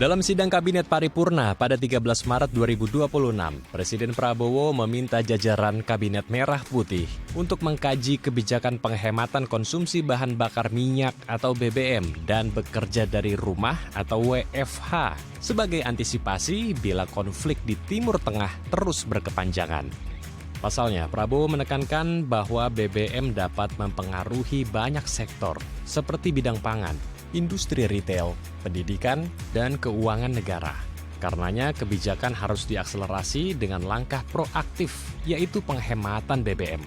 Dalam sidang Kabinet Paripurna pada 13 Maret 2026, Presiden Prabowo meminta jajaran Kabinet Merah Putih untuk mengkaji kebijakan penghematan konsumsi bahan bakar minyak atau BBM dan bekerja dari rumah atau WFH sebagai antisipasi bila konflik di Timur Tengah terus berkepanjangan. Pasalnya, Prabowo menekankan bahwa BBM dapat mempengaruhi banyak sektor seperti bidang pangan, industri retail, pendidikan, dan keuangan negara. Karenanya kebijakan harus diakselerasi dengan langkah proaktif, yaitu penghematan BBM.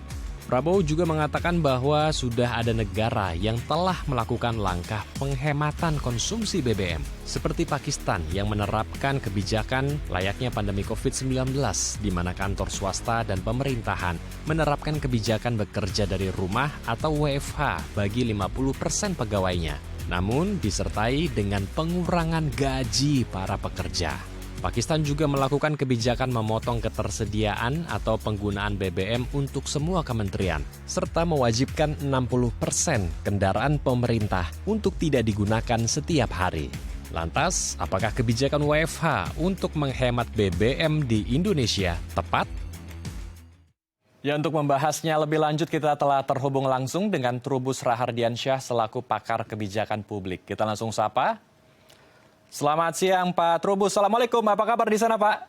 Prabowo juga mengatakan bahwa sudah ada negara yang telah melakukan langkah penghematan konsumsi BBM, seperti Pakistan yang menerapkan kebijakan layaknya pandemi COVID-19, di mana kantor swasta dan pemerintahan menerapkan kebijakan bekerja dari rumah atau WFH bagi 50% pegawainya. Namun disertai dengan pengurangan gaji para pekerja. Pakistan juga melakukan kebijakan memotong ketersediaan atau penggunaan BBM untuk semua kementerian, serta mewajibkan 60% kendaraan pemerintah untuk tidak digunakan setiap hari. Lantas, apakah kebijakan WFH untuk menghemat BBM di Indonesia tepat? Ya, untuk membahasnya lebih lanjut kita telah terhubung langsung dengan Trubus Rahardiansyah selaku pakar kebijakan publik. Kita langsung sapa. Selamat siang Pak Trubus. Assalamualaikum. Apa kabar di sana Pak?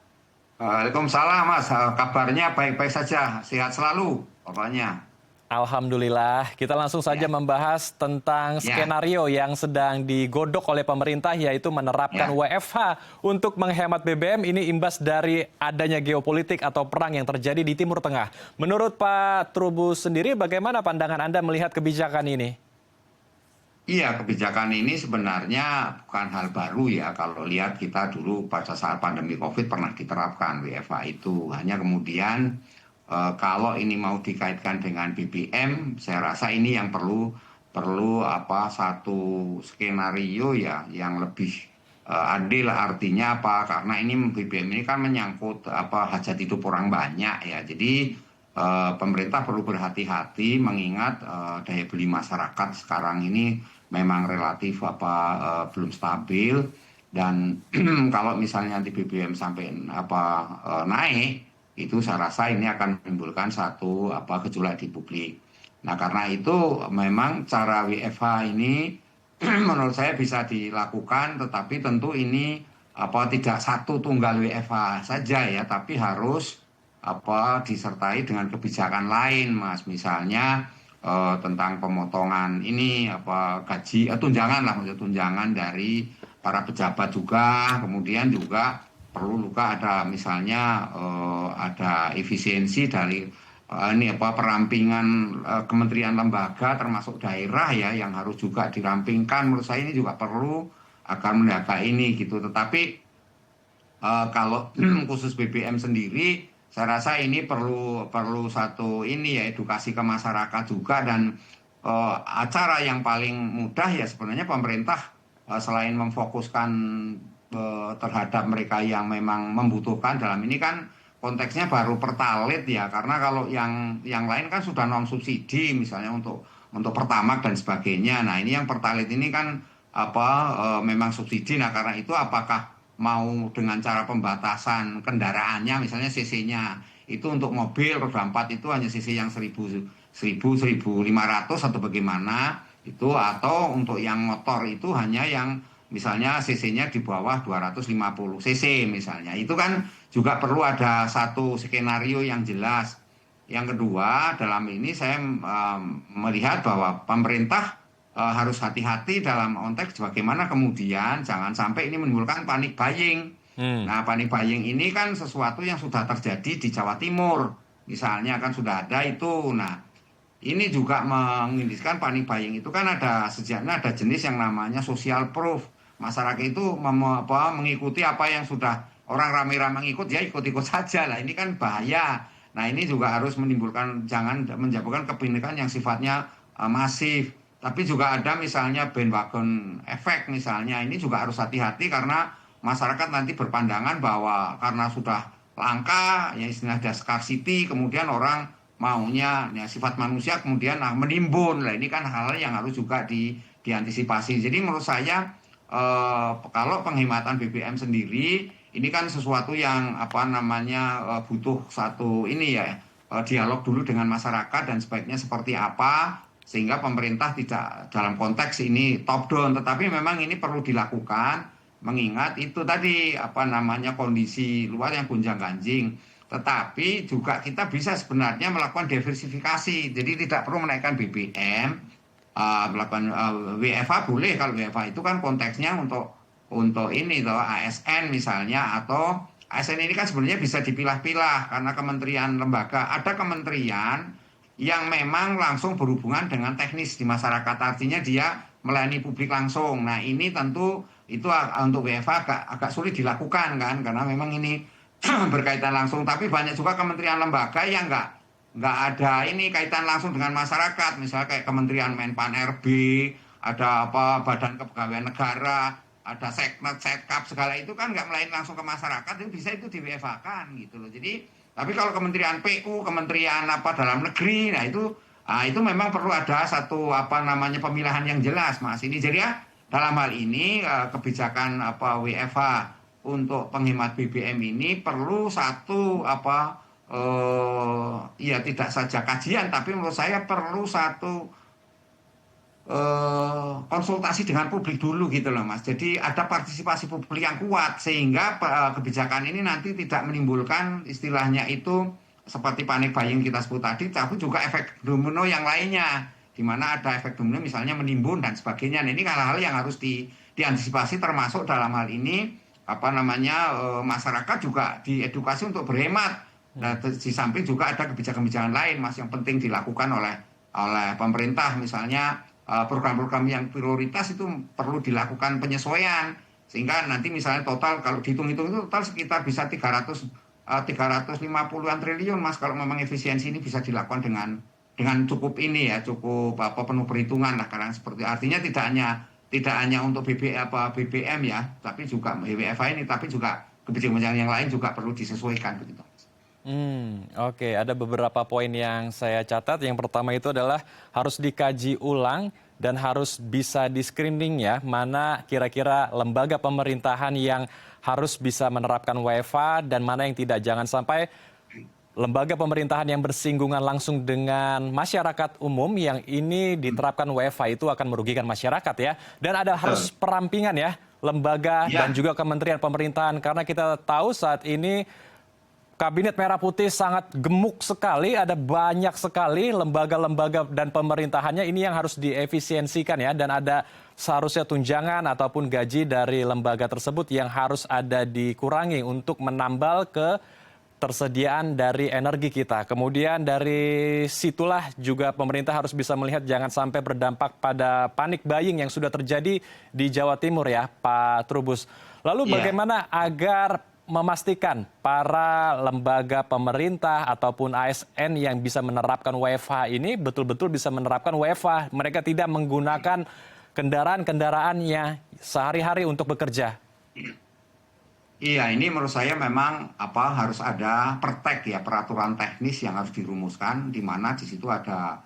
Waalaikumsalam Mas. Kabarnya baik-baik saja. Sehat selalu pokoknya. Alhamdulillah. Kita langsung saja membahas tentang skenario yang sedang digodok oleh pemerintah, yaitu menerapkan WFH untuk menghemat BBM. Ini imbas dari adanya geopolitik atau perang yang terjadi di Timur Tengah. Menurut Pak Trubus sendiri, bagaimana pandangan Anda melihat kebijakan ini? Iya, kebijakan ini sebenarnya bukan hal baru ya. Kalau lihat kita dulu pada saat pandemi COVID pernah diterapkan WFH itu. Hanya kemudian kalau ini mau dikaitkan dengan BBM, saya rasa ini yang perlu satu skenario ya yang lebih adil. Artinya apa? Karena ini BBM ini kan menyangkut hajat hidup orang banyak ya. Jadi pemerintah perlu berhati-hati mengingat daya beli masyarakat sekarang ini memang relatif belum stabil, dan kalau misalnya nanti BBM sampai naik, itu saya rasa ini akan menimbulkan satu gejolak di publik. Nah, karena itu memang cara WFH ini menurut saya bisa dilakukan, tetapi tentu ini tidak satu tunggal WFH saja ya, tapi harus disertai dengan kebijakan lain, Mas. Misalnya tentang pemotongan ini gaji tunjangan dari para pejabat juga, kemudian juga perlu juga ada misalnya ada efisiensi dari perampingan kementerian lembaga termasuk daerah ya yang harus juga dirampingkan. Menurut saya ini juga perlu agar menjaga ini gitu. Tetapi kalau khusus BBM sendiri, saya rasa ini perlu satu ini ya, edukasi ke masyarakat juga, dan acara yang paling mudah ya sebenarnya pemerintah selain memfokuskan terhadap mereka yang memang membutuhkan, dalam ini kan konteksnya baru Pertalite ya, karena kalau yang lain kan sudah non subsidi misalnya untuk Pertamax dan sebagainya. Nah, ini yang Pertalite ini kan memang subsidi. Nah, karena itu apakah mau dengan cara pembatasan kendaraannya, misalnya cc-nya itu untuk mobil roda 4 itu hanya cc yang 1.500 atau bagaimana itu, atau untuk yang motor itu hanya yang misalnya cc-nya di bawah 250 cc misalnya. Itu kan juga perlu ada satu skenario yang jelas. Yang kedua, dalam ini saya melihat bahwa pemerintah harus hati-hati dalam konteks bagaimana kemudian jangan sampai ini menimbulkan panic buying. Nah, panic buying ini kan sesuatu yang sudah terjadi di Jawa Timur. Misalnya kan sudah ada itu. Nah, ini juga mengindikasikan panic buying itu kan sejatinya ada jenis yang namanya social proof. Masyarakat itu mengikuti apa yang sudah orang rame-rame mengikut, ya ikut-ikut saja lah. Ini kan bahaya. Nah, ini juga harus jangan menyebabkan kepanikan yang sifatnya masif. Tapi juga ada misalnya bandwagon effect misalnya. Ini juga harus hati-hati karena masyarakat nanti berpandangan bahwa karena sudah langka, ya istilah ada scarcity, kemudian orang maunya ya sifat manusia kemudian menimbun. Nah, ini kan hal yang harus juga diantisipasi. Jadi menurut saya kalau penghematan BBM sendiri ini kan sesuatu yang apa namanya butuh satu ini ya dialog dulu dengan masyarakat dan sebaiknya seperti apa sehingga pemerintah tidak dalam konteks ini top down, tetapi memang ini perlu dilakukan mengingat itu tadi apa namanya kondisi luar yang gonjang-ganjing. Tetapi juga kita bisa sebenarnya melakukan diversifikasi. Jadi tidak perlu menaikkan BBM, melakukan WFH boleh. Kalau WFH itu kan konteksnya untuk ini toh ASN misalnya, atau ASN ini kan sebenarnya bisa dipilah-pilah karena kementerian lembaga. Ada kementerian yang memang langsung berhubungan dengan teknis di masyarakat, artinya dia melayani publik langsung. Nah ini tentu itu untuk WFH agak sulit dilakukan kan karena memang ini berkaitan langsung. Tapi banyak juga kementerian lembaga yang nggak ada ini kaitan langsung dengan masyarakat, misalnya kayak Kementerian Menpan RB, ada apa Badan Kepegawaian Negara, ada Seknet, Setkap, segala itu kan nggak melayani langsung ke masyarakat, itu bisa itu di WFH kan gitu loh. Jadi tapi kalau Kementerian PU, Kementerian apa Dalam Negeri, nah itu memang perlu ada satu apa namanya pemilahan yang jelas Mas ini. Jadi ya dalam hal ini kebijakan apa WFH untuk penghemat BBM ini perlu satu apa ya tidak saja kajian, tapi menurut saya perlu satu konsultasi dengan publik dulu gitu loh Mas. Jadi ada partisipasi publik yang kuat sehingga kebijakan ini nanti tidak menimbulkan istilahnya itu seperti panik buying kita sebut tadi, tapi juga efek domino yang lainnya, di mana ada efek domino misalnya menimbun dan sebagainya. Nah, ini hal-hal yang harus diantisipasi termasuk dalam hal ini apa namanya masyarakat juga diedukasi untuk berhemat. Nah, di samping juga ada kebijakan-kebijakan lain Mas yang penting dilakukan oleh pemerintah, misalnya program-program yang prioritas itu perlu dilakukan penyesuaian sehingga nanti misalnya total kalau dihitung-hitung itu total sekitar bisa 350-an triliun Mas kalau memang efisiensi ini bisa dilakukan dengan cukup ini ya, cukup apa penuh perhitungan lah karena seperti artinya tidak hanya untuk BBM ya, tapi juga WFH ini, tapi juga kebijakan yang lain juga perlu disesuaikan begitu. Oke, ada beberapa poin yang saya catat. Yang pertama itu adalah harus dikaji ulang dan harus bisa di-screening ya, mana kira-kira lembaga pemerintahan yang harus bisa menerapkan WFH dan mana yang tidak. Jangan sampai lembaga pemerintahan yang bersinggungan langsung dengan masyarakat umum yang ini diterapkan WFH itu akan merugikan masyarakat ya. Dan ada harus perampingan ya, lembaga dan juga kementerian pemerintahan. Karena kita tahu saat ini Kabinet Merah Putih sangat gemuk sekali, ada banyak sekali lembaga-lembaga dan pemerintahannya ini yang harus diefisiensikan ya, dan ada seharusnya tunjangan ataupun gaji dari lembaga tersebut yang harus ada dikurangi untuk menambal ketersediaan dari energi kita. Kemudian dari situlah juga pemerintah harus bisa melihat jangan sampai berdampak pada panik buying yang sudah terjadi di Jawa Timur ya, Pak Trubus. Lalu bagaimana agar memastikan para lembaga pemerintah ataupun ASN yang bisa menerapkan WFH ini betul-betul bisa menerapkan WFH. Mereka tidak menggunakan kendaraan-kendaraannya sehari-hari untuk bekerja. Iya, ini menurut saya memang harus ada pertek ya, peraturan teknis yang harus dirumuskan, di mana di situ ada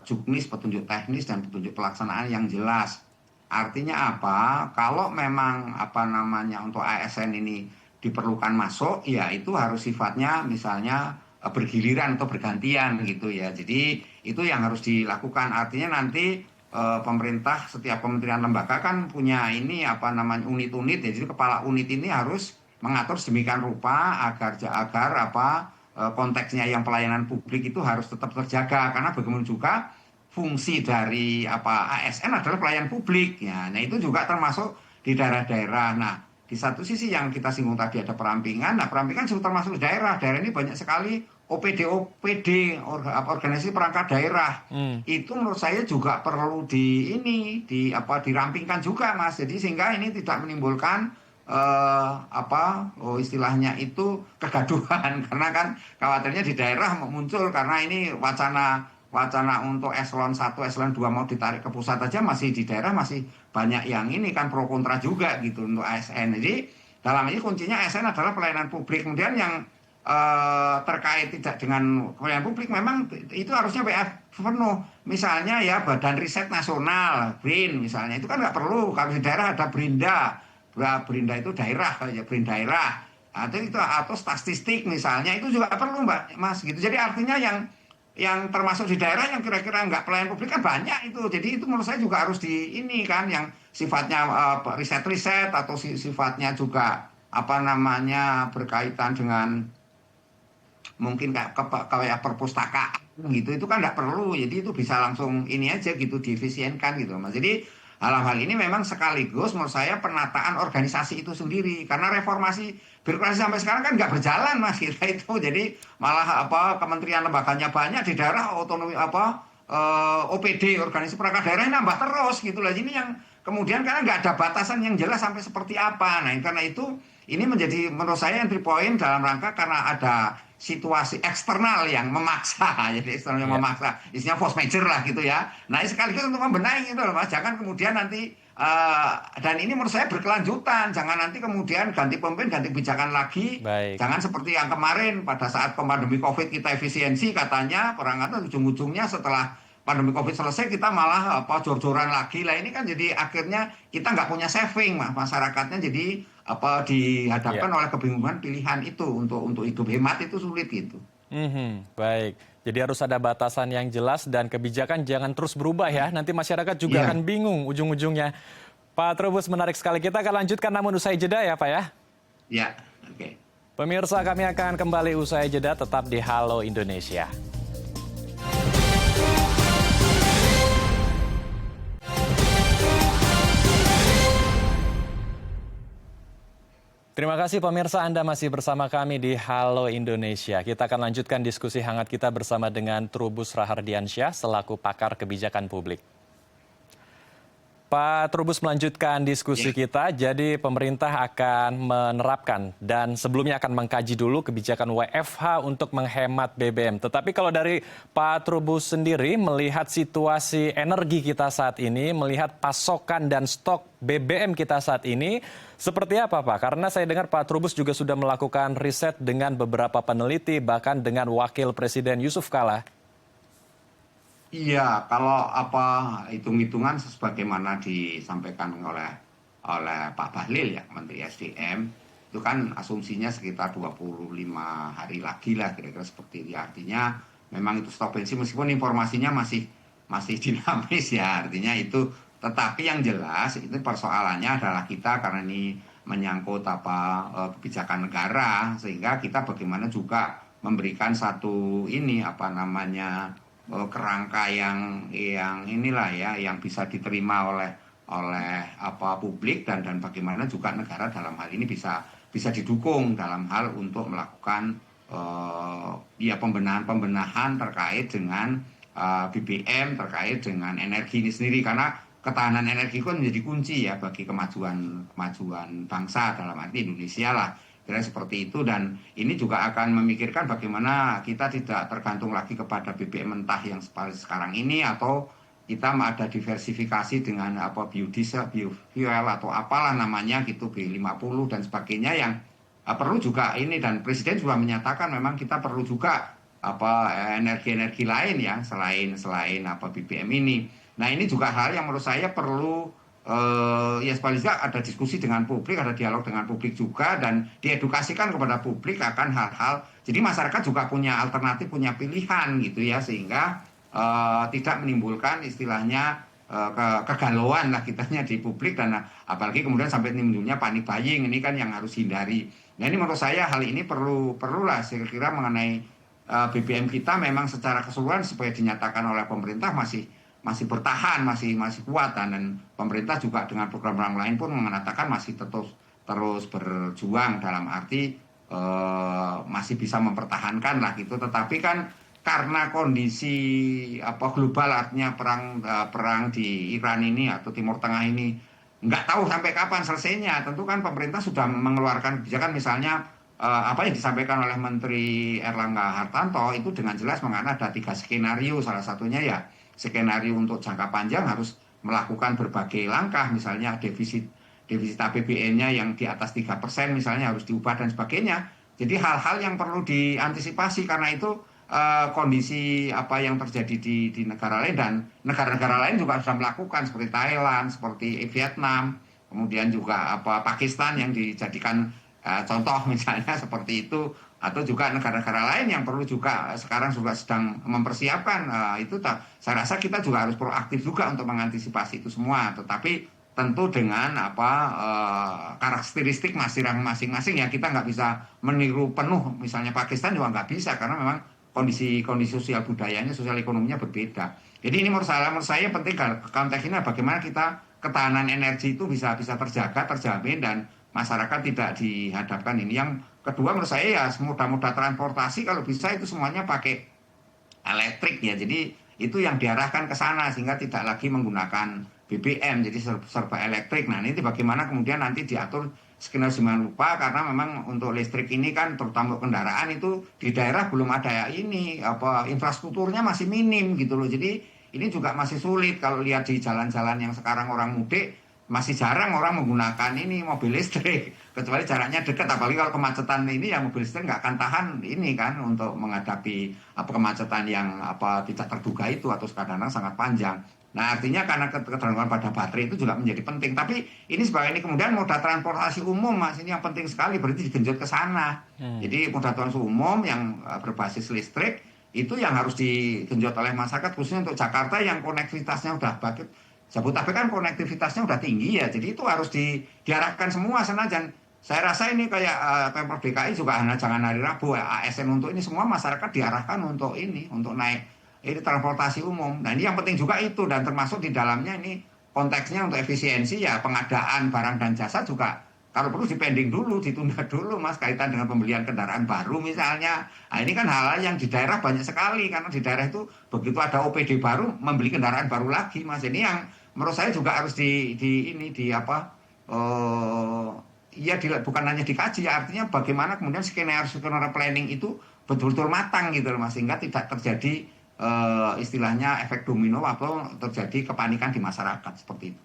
juknis, petunjuk teknis dan petunjuk pelaksanaan yang jelas. Artinya apa? Kalau memang untuk ASN ini diperlukan masuk, ya itu harus sifatnya misalnya bergiliran atau bergantian gitu ya. Jadi itu yang harus dilakukan. Artinya nanti pemerintah setiap kementerian lembaga kan punya ini unit-unit ya. Jadi kepala unit ini harus mengatur sedemikian rupa agar konteksnya yang pelayanan publik itu harus tetap terjaga karena bagaimana juga fungsi dari ASN adalah pelayan publik ya. Nah itu juga termasuk di daerah-daerah. Nah di satu sisi yang kita singgung tadi ada perampingan. Nah perampingan juga termasuk daerah. Daerah ini banyak sekali OPD organisasi perangkat daerah. Itu menurut saya juga perlu dirampingkan juga Mas. Jadi sehingga ini tidak menimbulkan istilahnya itu kegaduhan karena kan khawatirnya di daerah muncul karena ini wacana untuk eselon 1, eselon 2 mau ditarik ke pusat aja masih di daerah masih banyak yang ini kan pro kontra juga gitu untuk ASN. Jadi dalam ini kuncinya ASN adalah pelayanan publik. Kemudian yang terkait tidak dengan kepentingan publik, memang itu harusnya WF penuh. Misalnya ya Badan Riset Nasional, BRIN misalnya, itu kan nggak perlu. Kalau di daerah ada Brinda, Brinda itu daerah, ya BRIN daerah. Atau statistik misalnya, itu juga perlu Mbak Mas gitu. Jadi artinya yang termasuk di daerah yang kira-kira nggak pelayan publik kan banyak itu. Jadi itu menurut saya juga harus di ini kan, yang sifatnya riset-riset atau sifatnya juga apa namanya berkaitan dengan mungkin kayak perpustakaan gitu, itu kan nggak perlu. Jadi itu bisa langsung ini aja gitu, diefisienkan gitu Mas. Jadi hal-hal ini memang sekaligus menurut saya penataan organisasi itu sendiri, karena reformasi birokrasi sampai sekarang kan nggak berjalan Mas kita itu. Jadi malah apa kementerian lembaganya banyak, di daerah otonomi OPD organisasi perangkat daerah nambah terus gitu lah. Ini yang kemudian karena nggak ada batasan yang jelas sampai seperti apa. Nah karena itu ini menjadi menurut saya entry point dalam rangka karena ada situasi eksternal yang memaksa, jadi eksternal yang memaksa, isinya force major lah gitu ya. Nah sekaligus untuk membenahi itu loh Mas, jangan kemudian nanti dan ini menurut saya berkelanjutan, jangan nanti kemudian ganti pemimpin, ganti kebijakan lagi. Baik. Jangan seperti yang kemarin pada saat pandemi COVID kita efisiensi katanya, orang kata ujung-ujungnya setelah pandemi COVID selesai kita malah jor-joran lagi lah. Ini kan jadi akhirnya kita nggak punya saving masyarakatnya, jadi dihadapkan oleh kebingungan pilihan itu untuk hidup hemat itu sulit gitu. Baik, jadi harus ada batasan yang jelas dan kebijakan jangan terus berubah ya. Nanti masyarakat juga akan bingung ujung-ujungnya. Pak Trubus, menarik sekali. Kita akan lanjutkan namun usai jeda ya Pak ya. Ya, oke. Pemirsa, kami akan kembali usai jeda, tetap di Halo Indonesia. Terima kasih pemirsa, Anda masih bersama kami di Halo Indonesia. Kita akan lanjutkan diskusi hangat kita bersama dengan Trubus Rahardiansyah selaku pakar kebijakan publik. Pak Trubus, melanjutkan diskusi kita. Jadi pemerintah akan menerapkan dan sebelumnya akan mengkaji dulu kebijakan WFH untuk menghemat BBM. Tetapi kalau dari Pak Trubus sendiri melihat situasi energi kita saat ini, melihat pasokan dan stok BBM kita saat ini, seperti apa Pak? Karena saya dengar Pak Trubus juga sudah melakukan riset dengan beberapa peneliti, bahkan dengan Wakil Presiden Yusuf Kala. Iya, kalau hitung-hitungan sebagaimana disampaikan oleh Pak Bahlil ya, Menteri SDM, itu kan asumsinya sekitar 25 hari lagi lah kira-kira seperti itu. Artinya memang itu stok bensin meskipun informasinya masih dinamis ya, artinya itu. Tetapi yang jelas itu persoalannya adalah kita karena ini menyangkut kebijakan negara, sehingga kita bagaimana juga memberikan satu kerangka yang inilah ya, yang bisa diterima oleh publik dan bagaimana juga negara dalam hal ini bisa didukung dalam hal untuk melakukan pembenahan terkait dengan BBM, terkait dengan energi ini sendiri, karena ketahanan energi kan menjadi kunci ya bagi kemajuan bangsa dalam arti Indonesia lah. Kira seperti itu, dan ini juga akan memikirkan bagaimana kita tidak tergantung lagi kepada BBM mentah yang seperti sekarang ini, atau kita ada diversifikasi dengan biodiesel, biofuel atau apalah namanya gitu, B50 dan sebagainya, yang perlu juga ini, dan Presiden juga menyatakan memang kita perlu juga energi-energi lain ya selain BBM ini. Nah ini juga hal yang menurut saya perlu sebaliknya ada diskusi dengan publik, ada dialog dengan publik juga, dan diedukasikan kepada publik akan hal-hal. Jadi masyarakat juga punya alternatif, punya pilihan gitu ya, sehingga tidak menimbulkan istilahnya kegalauan lah kitanya di publik, dan apalagi kemudian sampai timbulnya panik buying, ini kan yang harus hindari. Nah ini menurut saya hal ini perlulah saya kira mengenai BBM kita memang secara keseluruhan supaya dinyatakan oleh pemerintah masih bertahan, masih kuat, dan pemerintah juga dengan program-program lain pun mengatakan masih terus berjuang dalam arti masih bisa mempertahankan lah gitu. Tetapi kan karena kondisi global, artinya perang di Iran ini atau Timur Tengah ini nggak tahu sampai kapan selesainya. Tentu kan pemerintah sudah mengeluarkan kebijakan, misalnya apa yang disampaikan oleh Menteri Erlangga Hartarto itu dengan jelas mengatakan ada 3 skenario, salah satunya ya skenario untuk jangka panjang harus melakukan berbagai langkah, misalnya defisit APBN-nya yang di atas 3% misalnya harus diubah dan sebagainya. Jadi hal-hal yang perlu diantisipasi karena itu kondisi apa yang terjadi di negara lain dan negara-negara lain juga sudah melakukan seperti Thailand, seperti Vietnam, kemudian juga apa Pakistan yang dijadikan contoh misalnya seperti itu atau juga negara-negara lain yang perlu juga sekarang juga sedang mempersiapkan saya rasa kita juga harus proaktif juga untuk mengantisipasi itu semua tetapi tentu dengan apa karakteristik masing-masing ya kita nggak bisa meniru penuh misalnya Pakistan juga nggak bisa karena memang kondisi sosial budayanya sosial ekonominya berbeda jadi ini menurut saya penting konteks ini bagaimana kita ketahanan energi itu bisa terjaga terjamin dan masyarakat tidak dihadapkan ini yang kedua menurut saya ya moda-moda transportasi kalau bisa itu semuanya pakai elektrik ya. Jadi itu yang diarahkan ke sana sehingga tidak lagi menggunakan BBM jadi serba elektrik. Nah, ini bagaimana kemudian nanti diatur skenario sedemikian rupa karena memang untuk listrik ini kan terutama kendaraan itu di daerah belum ada ini apa infrastrukturnya masih minim gitu loh. Jadi ini juga masih sulit kalau lihat di jalan-jalan yang sekarang orang mudik masih jarang orang menggunakan ini mobil listrik kecuali jaraknya dekat apalagi kalau kemacetan ini ya mobil listrik nggak akan tahan ini kan untuk menghadapi apa kemacetan yang apa tidak terduga itu atau kadang-kadang sangat panjang. Nah artinya karena ketergantungan pada baterai itu juga menjadi penting. Tapi ini sebagai ini kemudian moda transportasi umum mas ini yang penting sekali berarti digenjot ke sana. Jadi moda transportasi umum yang berbasis listrik itu yang harus digenjot oleh masyarakat khususnya untuk Jakarta yang konektivitasnya udah bagus. Jabodetabek kan konektivitasnya udah tinggi ya, jadi itu harus diarahkan semua sana. Dan saya rasa ini kayak Pemprov DKI juga jangan hari Rabu ASN untuk ini semua masyarakat diarahkan untuk ini, untuk naik ini transportasi umum. Nah ini yang penting juga itu dan termasuk di dalamnya ini konteksnya untuk efisiensi ya pengadaan barang dan jasa juga kalau perlu dipending dulu, ditunda dulu mas kaitan dengan pembelian kendaraan baru misalnya. Nah ini kan hal-hal yang di daerah banyak sekali karena di daerah itu begitu ada OPD baru membeli kendaraan baru lagi mas. Ini yang menurut saya juga harus bukan hanya dikaji ya, artinya bagaimana kemudian skenario planning itu betul-betul matang gitu loh mas sehingga tidak terjadi istilahnya efek domino atau terjadi kepanikan di masyarakat seperti itu.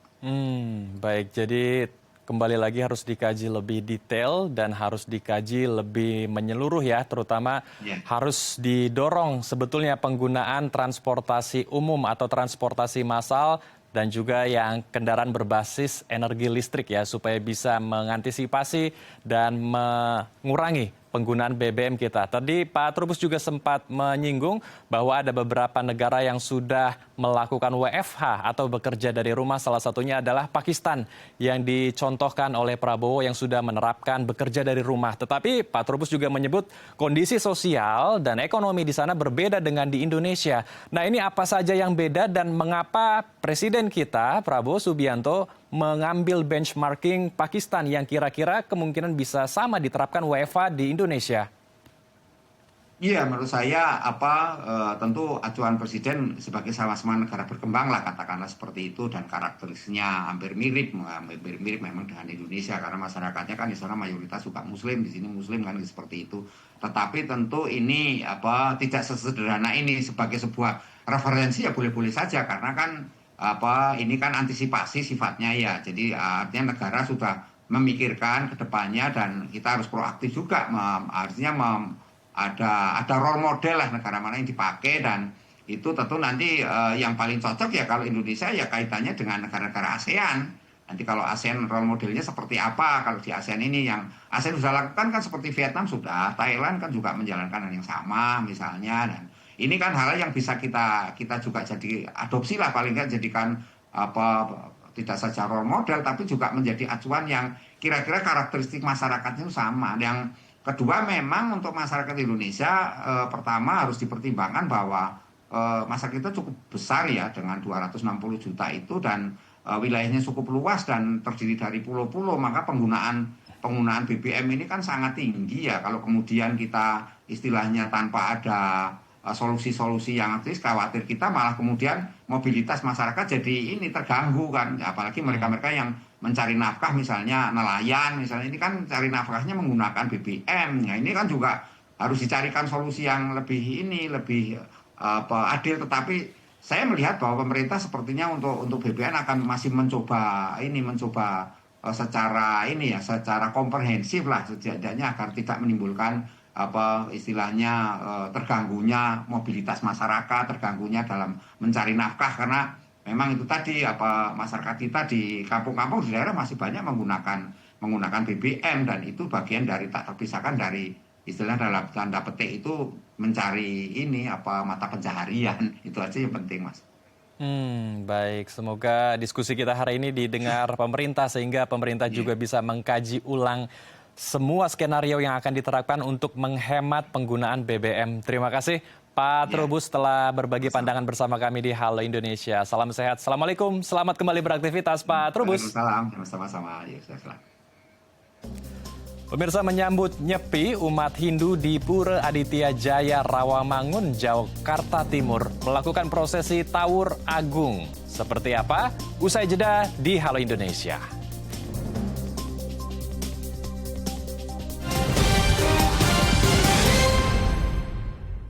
Baik, jadi kembali lagi harus dikaji lebih detail dan harus dikaji lebih menyeluruh ya, terutama harus didorong sebetulnya penggunaan transportasi umum atau transportasi massal dan juga yang kendaraan berbasis energi listrik ya, supaya bisa mengantisipasi dan mengurangi penggunaan BBM kita. Tadi Pak Trubus juga sempat menyinggung bahwa ada beberapa negara yang sudah melakukan WFH atau bekerja dari rumah. Salah satunya adalah Pakistan yang dicontohkan oleh Prabowo yang sudah menerapkan bekerja dari rumah. Tetapi Pak Trubus juga menyebut kondisi sosial dan ekonomi di sana berbeda dengan di Indonesia. Nah ini apa saja yang beda dan mengapa Presiden kita Prabowo Subianto mengambil benchmarking Pakistan yang kira-kira kemungkinan bisa sama diterapkan WFH di Indonesia? Iya, menurut saya tentu acuan presiden sebagai sama-sama negara berkembang lah katakanlah seperti itu dan karakteristiknya hampir mirip memang dengan Indonesia karena masyarakatnya kan di sana mayoritas juga Muslim, di sini Muslim kan seperti itu. Tetapi tentu ini tidak sesederhana ini sebagai sebuah referensi ya boleh-boleh saja karena kan ini kan antisipasi sifatnya ya. Jadi artinya negara sudah memikirkan ke depannya dan kita harus proaktif juga artinya ada role model lah negara mana yang dipakai dan itu tentu nanti yang paling cocok ya kalau Indonesia ya kaitannya dengan negara-negara ASEAN. Nanti kalau ASEAN role modelnya seperti apa kalau di ASEAN ini yang ASEAN sudah lakukan kan seperti Vietnam sudah, Thailand kan juga menjalankan hal yang sama misalnya dan ini kan hal yang bisa kita juga jadi adopsi lah paling nggak jadikan tidak saja role model tapi juga menjadi acuan yang kira-kira karakteristik masyarakatnya itu sama. Yang kedua memang untuk masyarakat Indonesia pertama harus dipertimbangkan bahwa masyarakat kita cukup besar ya dengan 260 juta itu dan wilayahnya cukup luas dan terdiri dari pulau-pulau maka penggunaan BBM ini kan sangat tinggi ya kalau kemudian kita istilahnya tanpa ada solusi-solusi yang aktif khawatir kita malah kemudian mobilitas masyarakat jadi ini terganggu kan apalagi mereka-mereka yang mencari nafkah misalnya nelayan misalnya ini kan cari nafkahnya menggunakan BBM ya ini kan juga harus dicarikan solusi yang lebih adil tetapi saya melihat bahwa pemerintah sepertinya untuk BBM akan masih mencoba secara komprehensif lah setidaknya agar tidak menimbulkan istilahnya terganggunya mobilitas masyarakat, terganggunya dalam mencari nafkah, karena memang itu tadi masyarakat kita di kampung-kampung di daerah masih banyak menggunakan BBM, dan itu bagian dari tak terpisahkan dari istilah dalam tanda petik itu mencari mata pencaharian. Itu aja yang penting, Mas. Baik, semoga diskusi kita hari ini didengar pemerintah sehingga pemerintah juga bisa mengkaji ulang semua skenario yang akan diterapkan untuk menghemat penggunaan BBM. Terima kasih Pak Trubus telah berbagi pandangan bersama kami di Halo Indonesia. Salam sehat. Assalamualaikum. Selamat kembali beraktivitas Pak Trubus. Waalaikumsalam. Sama-sama. Pemirsa, menyambut Nyepi, umat Hindu di Pura Aditya Jaya Rawamangun, Jakarta Timur melakukan prosesi Tawur Agung. Seperti apa? Usai jeda di Halo Indonesia.